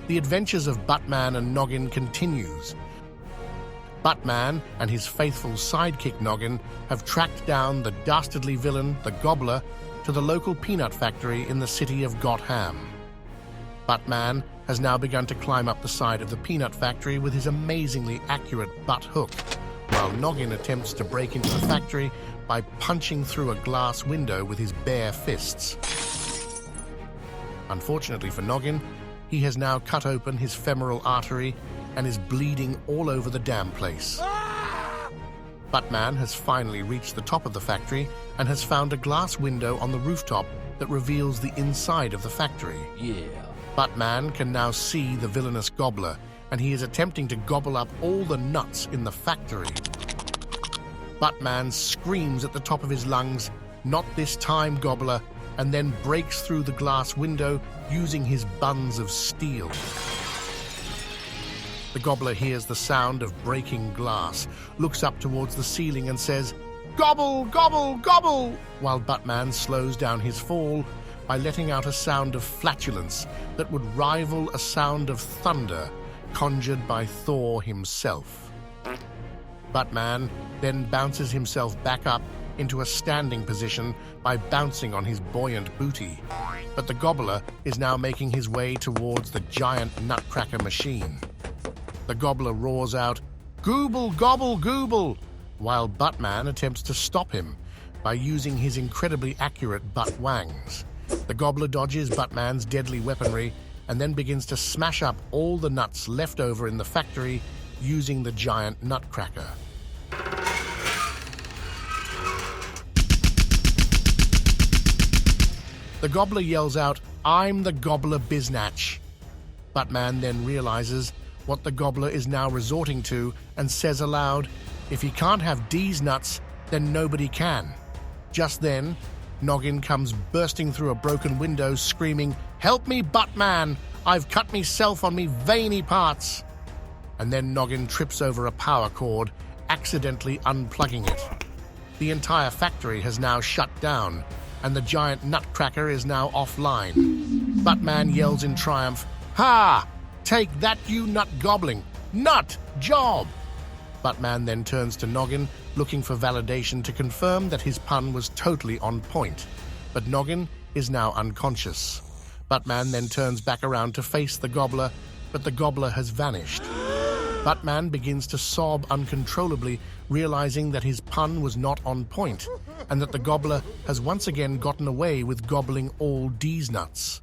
The adventures of Buttman and Noggin continues. Buttman and his faithful sidekick Noggin have tracked down the dastardly villain, the Gobbler, to the local peanut factory in the city of Gotham. Buttman has now begun to climb up the side of the peanut factory with his amazingly accurate butt hook, while Noggin attempts to break into the factory by punching through a glass window with his bare fists. Unfortunately for Noggin, he has now cut open his femoral artery and is bleeding all over the damn place. Buttman has finally reached the top of the factory and has found a glass window on the rooftop that reveals the inside of the factory. Buttman can now see the villainous Gobbler, and he is attempting to gobble up all the nuts in the factory. Buttman screams at the top of his lungs, "Not this time, Gobbler," and then breaks through the glass window using his buns of steel. The Gobbler hears the sound of breaking glass, looks up towards the ceiling and says, "Gobble, gobble, gobble," while Buttman slows down his fall by letting out a sound of flatulence that would rival a sound of thunder conjured by Thor himself. Buttman then bounces himself back up into a standing position by bouncing on his buoyant booty. But the Gobbler is now making his way towards the giant nutcracker machine. The Gobbler roars out, "Gooble, gobble, gooble," while Buttman attempts to stop him by using his incredibly accurate butt wangs. The Gobbler dodges Buttman's deadly weaponry and then begins to smash up all the nuts left over in the factory using the giant nutcracker. The Gobbler yells out, "I'm the Gobbler Biznatch." Buttman then realizes what the Gobbler is now resorting to and says aloud, "If he can't have D's nuts, then nobody can." Just then, Noggin comes bursting through a broken window screaming, "Help me, Buttman! I've cut myself on me veiny parts!" And then Noggin trips over a power cord, accidentally unplugging it. The entire factory has now shut down, and the giant nutcracker is now offline. Buttman yells in triumph, "Ha! Take that, you nut gobbling! Nut job!" Buttman then turns to Noggin, looking for validation to confirm that his pun was totally on point. But Noggin is now unconscious. Buttman then turns back around to face the Gobbler, but the Gobbler has vanished. Buttman begins to sob uncontrollably, realizing that his pun was not on point, and that the Gobbler has once again gotten away with gobbling all D's nuts.